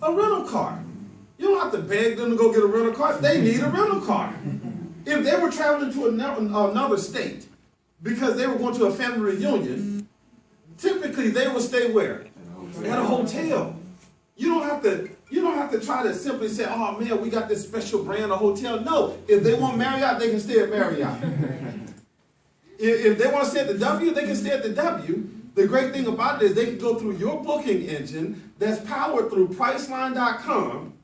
A rental car. You don't have to beg them to go get a rental car. They need a rental car. If they were traveling to another state because they were going to a family reunion, typically they would stay where? At a hotel. You don't have to try to simply say, oh man, we got this special brand of hotel. No, if they want Marriott, they can stay at Marriott. If they want to stay at the W, they can stay at the W. The great thing about it is they can go through your booking engine that's powered through Priceline.com.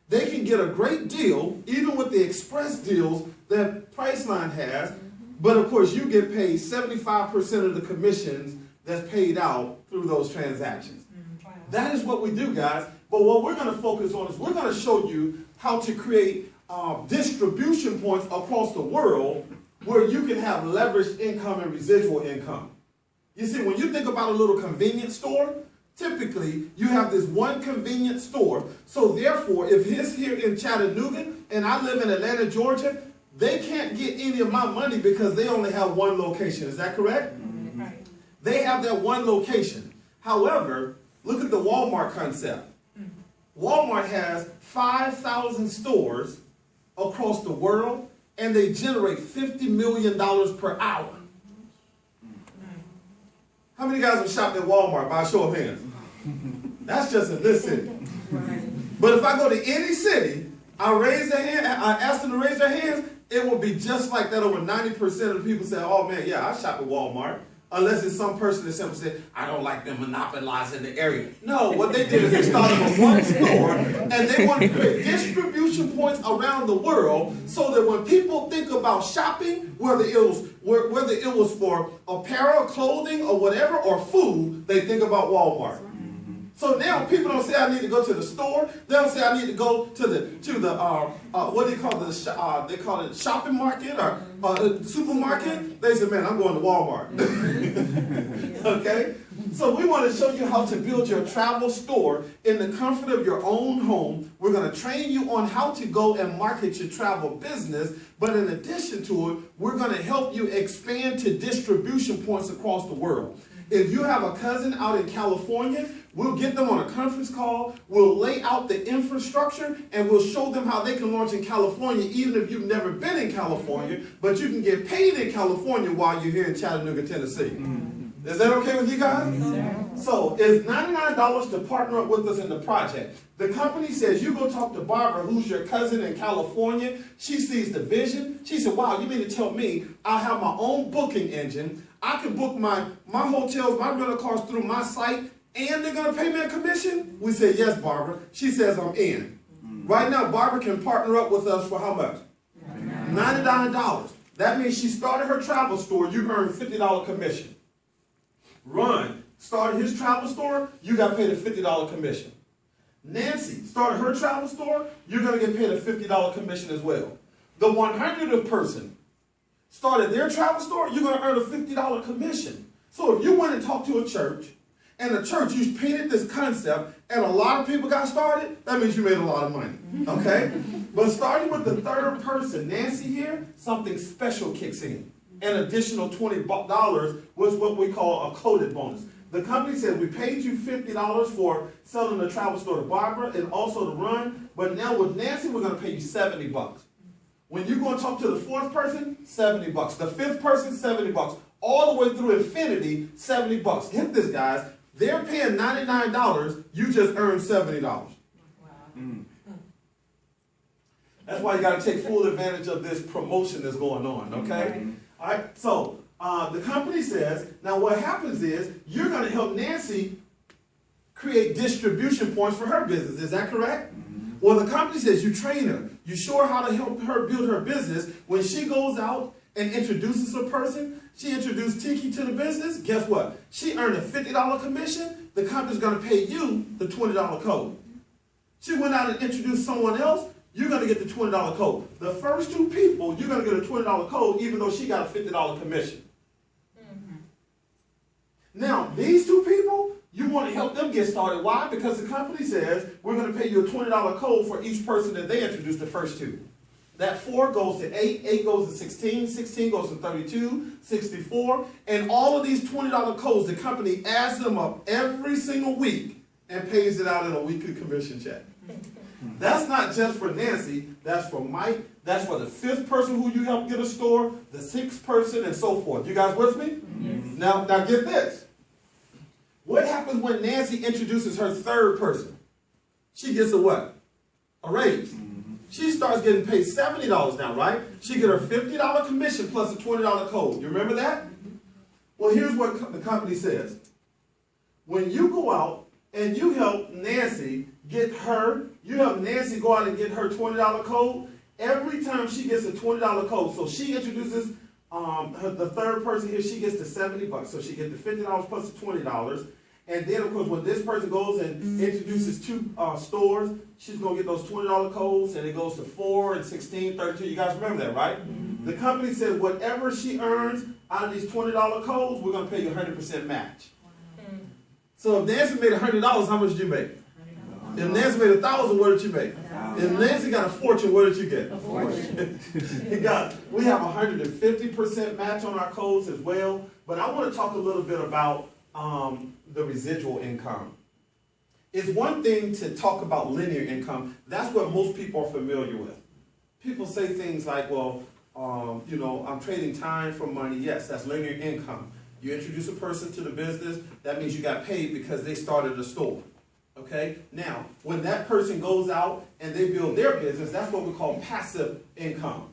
They can get a great deal, even with the express deals that Priceline has. But of course, you get paid 75% of the commissions that's paid out through those transactions. That is what we do, guys. But what we're going to focus on is we're going to show you how to create distribution points across the world where you can have leveraged income and residual income. You see, when you think about a little convenience store, typically you have this one convenience store. So therefore, if he's here in Chattanooga and I live in Atlanta, Georgia, they can't get any of my money because they only have one location. Is that correct? Right. They have that one location. However, look at the Walmart concept. Walmart has 5,000 stores across the world, and they generate $50 million per hour. How many guys have shopped at Walmart by a show of hands? That's just in this city. But if I go to any city, I raise their hand, I ask them to raise their hands, it will be just like that. Over 90% of the people say, oh man, yeah, I shop at Walmart. Unless it's some person that simply said, I don't like them monopolizing the area. No, what they did is they started with one store and they wanted to create distribution points around the world so that when people think about shopping, whether it was for apparel, clothing, or whatever, or food, they think about Walmart. So now people don't say I need to go to the store. They don't say I need to go to the what do you call this? They call it shopping market or supermarket. They say, man, I'm going to Walmart. Okay? So we want to show you how to build your travel store in the comfort of your own home. We're going to train you on how to go and market your travel business. But in addition to it, we're going to help you expand to distribution points across the world. If you have a cousin out in California, we'll get them on a conference call, we'll lay out the infrastructure, and we'll show them how they can launch in California, even if you've never been in California, but you can get paid in California while you're here in Chattanooga, Tennessee. Is that okay with you guys? Yes. So it's $99 to partner up with us in the project. The company says, you go talk to Barbara, who's your cousin in California. She sees the vision. She said, wow, you mean to tell me I have my own booking engine. I can book my hotels, my rental cars through my site, and they're going to pay me a commission? We say, yes, Barbara. She says, I'm in. Right now, Barbara can partner up with us for how much? $99. That means she started her travel store, you earn $50 commission. Ron started his travel store, you got paid a $50 commission. Nancy started her travel store, you're going to get paid a $50 commission as well. The 100th person started their travel store, you're going to earn a $50 commission. So if you went and talked to a church, and the church, you painted this concept, and a lot of people got started, that means you made a lot of money, okay? But starting with the third person, Nancy here, something special kicks in. An additional $20 was what we call a coded bonus. The company said, we paid you $50 for selling the travel store to Barbara and also to Run, but now with Nancy, we're going to pay you $70. When you go and talk to the fourth person, $70. The fifth person, $70. All the way through infinity, $70. Hit this, guys. They're paying $99, you just earned $70. Wow. That's why you got to take full advantage of this promotion that's going on, okay? All right, so the company says, now what happens is you're going to help Nancy create distribution points for her business. Is that correct? Well, the company says you train her. You show her how to help her build her business. When she goes out and introduces a person, she introduced Tiki to the business, guess what? She earned a $50 commission. The company's going to pay you the $20 code. She went out and introduced someone else, you're going to get the $20 code. The first two people, you're going to get a $20 code even though she got a $50 commission. Now, these two people, you want to help them get started. Why? Because the company says, we're going to pay you a $20 code for each person that they introduced, the first two. That 4 goes to 8, 8 goes to 16, 16 goes to 32, 64, and all of these $20 codes, the company adds them up every single week and pays it out in a weekly commission check. That's not just for Nancy, that's for Mike, that's for the 5th person who you help get a store, the 6th person, and so forth. You guys with me? Yes. Now get this. What happens when Nancy introduces her 3rd person? She gets a what? A raise. She starts getting paid $70 now, right? She get her $50 commission plus a $20 code. You remember that? Well, here's what the company says. When you go out and you help Nancy go out and get her $20 code, every time she gets a $20 code, so she introduces the 3rd person here, she gets the $70. So she gets the $50 plus the $20. And then, of course, when this person goes and introduces 2 stores, she's going to get those $20 codes, and it goes to 4 and 16, 32. You guys remember that, right? The company says whatever she earns out of these $20 codes, we're going to pay you 100% match. So if Nancy made $100, how much did you make? If Nancy made $1,000, what did you make? If Nancy got a fortune, what did you get? A fortune. We have 150% match on our codes as well. But I want to talk a little bit about the residual income. It's one thing to talk about linear income. That's what most people are familiar with. People say things like, well, I'm trading time for money. Yes, that's linear income. You introduce a person to the business, that means you got paid because they started a store. Okay? Now, when that person goes out and they build their business, that's what we call passive income.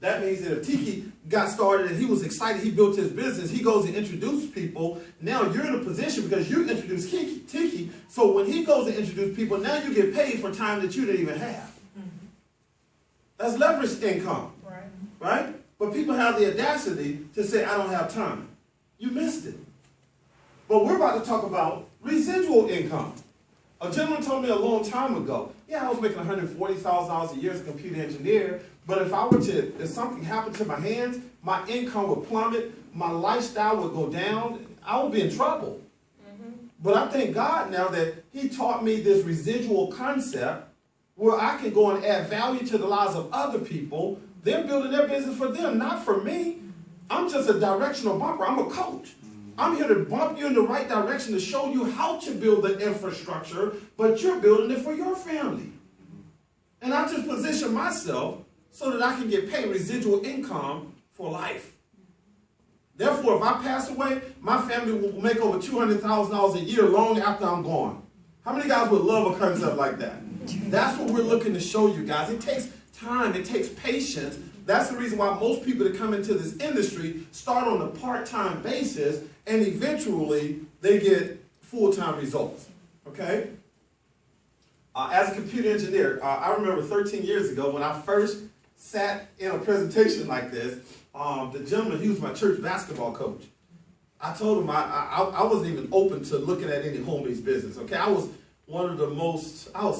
That means that if Tiki got started and he was excited, he built his business, he goes and introduces people. Now you're in a position because you introduced Tiki. So when he goes and introduces people, now you get paid for time that you didn't even have. That's leveraged income. Right? But people have the audacity to say, I don't have time. You missed it. But we're about to talk about residual income. A gentleman told me a long time ago, yeah, I was making $140,000 a year as a computer engineer, but if something happened to my hands, my income would plummet, my lifestyle would go down, I would be in trouble. But I thank God now that he taught me this residual concept where I can go and add value to the lives of other people. They're building their business for them, not for me. I'm just a directional bumper. I'm a coach. I'm here to bump you in the right direction to show you how to build the infrastructure, but you're building it for your family. And I just position myself so that I can get paid residual income for life. Therefore, if I pass away, my family will make over $200,000 a year long after I'm gone. How many guys would love a concept like that? That's what we're looking to show you guys. It takes time. It takes patience. That's the reason why most people that come into this industry start on a part-time basis, and eventually they get full-time results. Okay? As a computer engineer, I remember 13 years ago when I first sat in a presentation like this, the gentleman, he was my church basketball coach. I told him I wasn't even open to looking at any home-based business. Okay? I was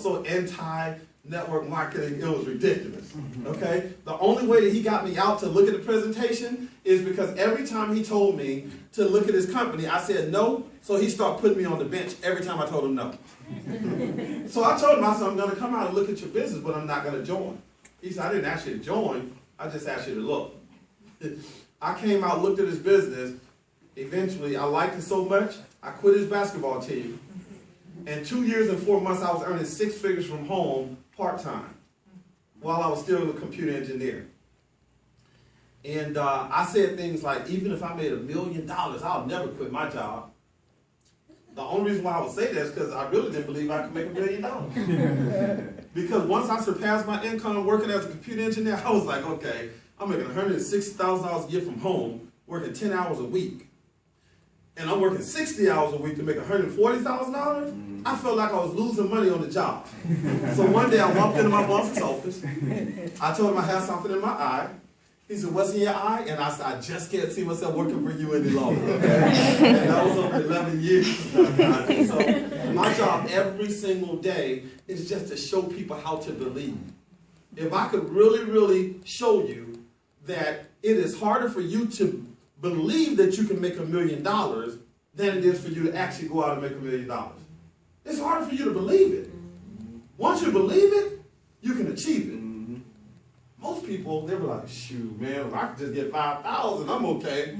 so anti-network marketing, it was ridiculous. Okay? The only way that he got me out to look at the presentation is because every time he told me to look at his company, I said no, so he started putting me on the bench every time I told him no. So I told him, I said, I'm going to come out and look at your business, but I'm not going to join. He said, I didn't ask you to join, I just asked you to look. I came out, looked at his business. Eventually, I liked it so much, I quit his basketball team. And 2 years and 4 months, I was earning 6 figures from home part-time while I was still a computer engineer. And I said things like, even if I made $1 million, I'll never quit my job. The only reason why I would say that is because I really didn't believe I could make $1 million. Because once I surpassed my income working as a computer engineer, I was like, okay, I'm making $160,000 a year from home, working 10 hours a week. And I'm working 60 hours a week to make $140,000, I felt like I was losing money on the job. So one day I walked into my boss's office. I told him I had something in my eye. He said, what's in your eye? And I said, I just can't see myself working for you any longer. Okay? And that was over 11 years. So my job every single day is just to show people how to believe. If I could really, really show you that it is harder for you to believe that you can make $1 million than it is for you to actually go out and make $1 million. It's harder for you to believe it. Once you believe it, you can achieve it. Most people, they were like, shoot, man, if I could just get 5,000, I'm okay.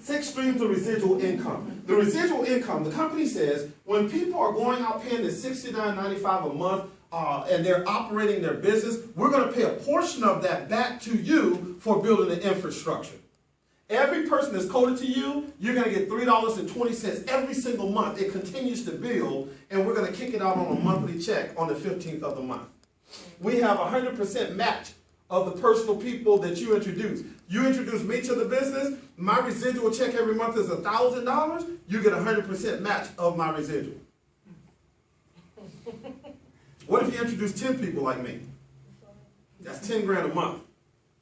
6 streams of residual income. The residual income, the company says, when people are going out paying the $69.95 a month and they're operating their business, we're going to pay a portion of that back to you for building the infrastructure. Every person that's coded to you, you're going to get $3.20 every single month. It continues to build, and we're going to kick it out on a monthly check on the 15th of the month. We have 100% match of the personal people that you introduce. You introduce me to the business, my residual check every month is $1,000, you get 100% match of my residual. What if you introduce 10 people like me? That's 10 grand a month.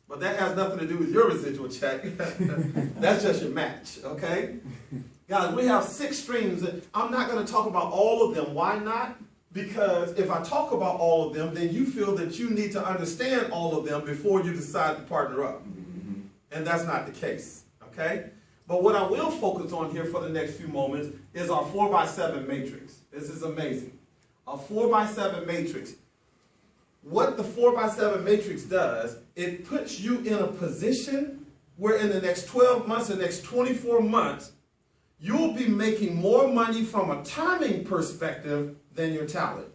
But that has nothing to do with your residual check. That's just your match, okay? Guys, we have 6 streams. I'm not going to talk about all of them. Why not? Because if I talk about all of them, then you feel that you need to understand all of them before you decide to partner up. And that's not the case, okay? But what I will focus on here for the next few moments is our 4x7 matrix. This is amazing. A 4x7 matrix. What the 4x7 matrix does, it puts you in a position where in the next 12 months, the next 24 months, you'll be making more money from a timing perspective than your talent.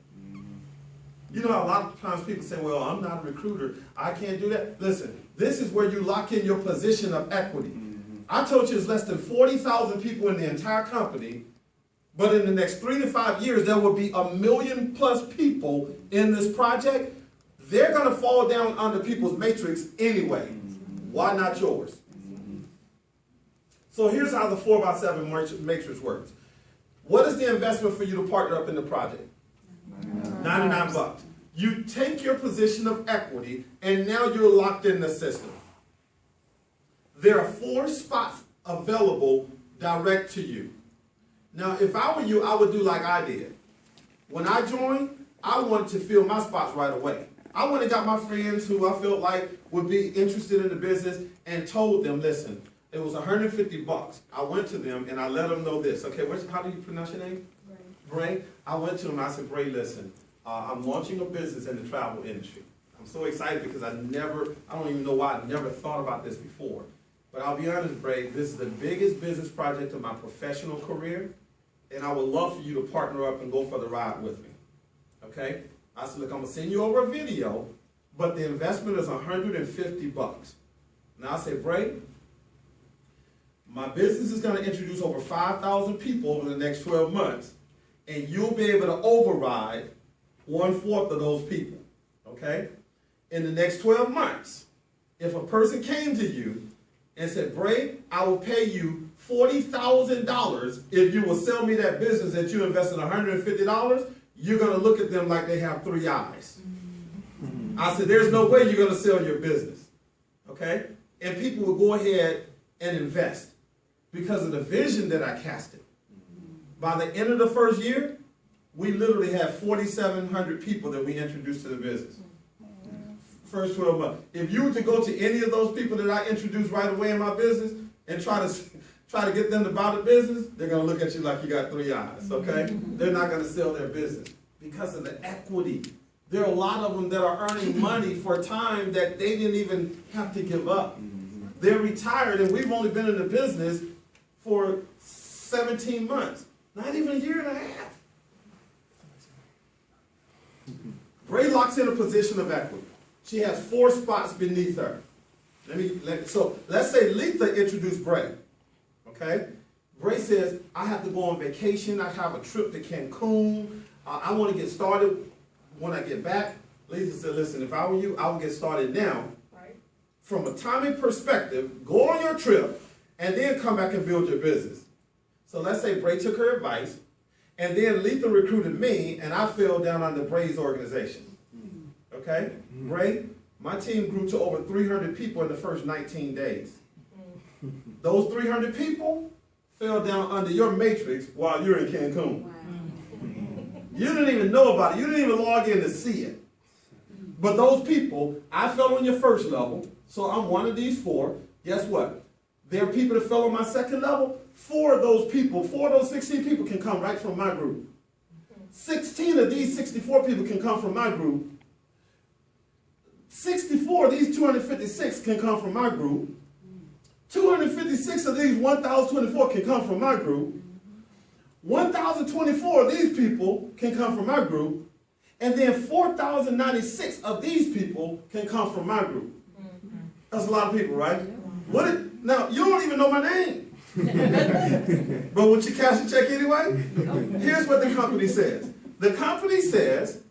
You know, a lot of times people say, well, I'm not a recruiter, I can't do that. Listen, this is where you lock in your position of equity. I told you it's less than 40,000 people in the entire company, but in the next 3 to 5 years, there will be 1 million plus people in this project. They're going to fall down under people's matrix anyway. Why not yours? So here's how the 4x7 matrix works. What is the investment for you to partner up in the project? $99. You take your position of equity, and now you're locked in the system. There are 4 spots available direct to you. Now, if I were you, I would do like I did. When I joined, I wanted to fill my spots right away. I went and got my friends who I felt like would be interested in the business and told them, listen, it was $150. I went to them and I let them know this. Okay, how do you pronounce your name? Bray. I went to him and I said, Bray, listen, I'm launching a business in the travel industry. I'm so excited because I don't even know why I never thought about this before. But I'll be honest, Bray, this is the biggest business project of my professional career, and I would love for you to partner up and go for the ride with me. Okay? I said, look, I'm going to send you over a video, but the investment is $150. Now I said, Bray, my business is going to introduce over 5,000 people over the next 12 months, and you'll be able to override 1/4 of those people, okay? In the next 12 months, if a person came to you and said, Bray, I will pay you $40,000 if you will sell me that business that you invested $150, you're going to look at them like they have 3 eyes. I said, there's no way you're going to sell your business, okay? And people will go ahead and invest because of the vision that I casted. By the end of the first year, we literally have 4,700 people that we introduced to the business. First 12 months. If you were to go to any of those people that I introduced right away in my business and try to get them to buy the business, they're going to look at you like you got 3 eyes, okay? They're not going to sell their business because of the equity. There are a lot of them that are earning money for time that they didn't even have to give up. They're retired, and we've only been in the business for 17 months. Not even a year and a half. Bray locks in a position of equity. She has 4 spots beneath her. So let's say Letha introduced Bray. Okay? Bray says, I have to go on vacation. I have a trip to Cancun. I want to get started when I get back. Letha said, listen, if I were you, I would get started now. Right. From a timing perspective, go on your trip and then come back and build your business. So let's say Bray took her advice, and then Letha recruited me, and I fell down under Bray's organization. Okay? Bray, my team grew to over 300 people in the first 19 days. Those 300 people fell down under your matrix while you're in Cancun. Wow. You didn't even know about it. You didn't even log in to see it. But those people, I fell on your first level, so I'm one of these 4. Guess what? There are people that fell on my second level. 4 of those people, 4 of those 16 people can come right from my group. 16 of these 64 people can come from my group. 64 of these 256 can come from my group. 256 of these 1,024 can come from my group. 1,024 of these people can come from my group. And then 4,096 of these people can come from my group. That's a lot of people, right? Now, you don't even know my name. But would you cash a check anyway? Here's what the company says. The company says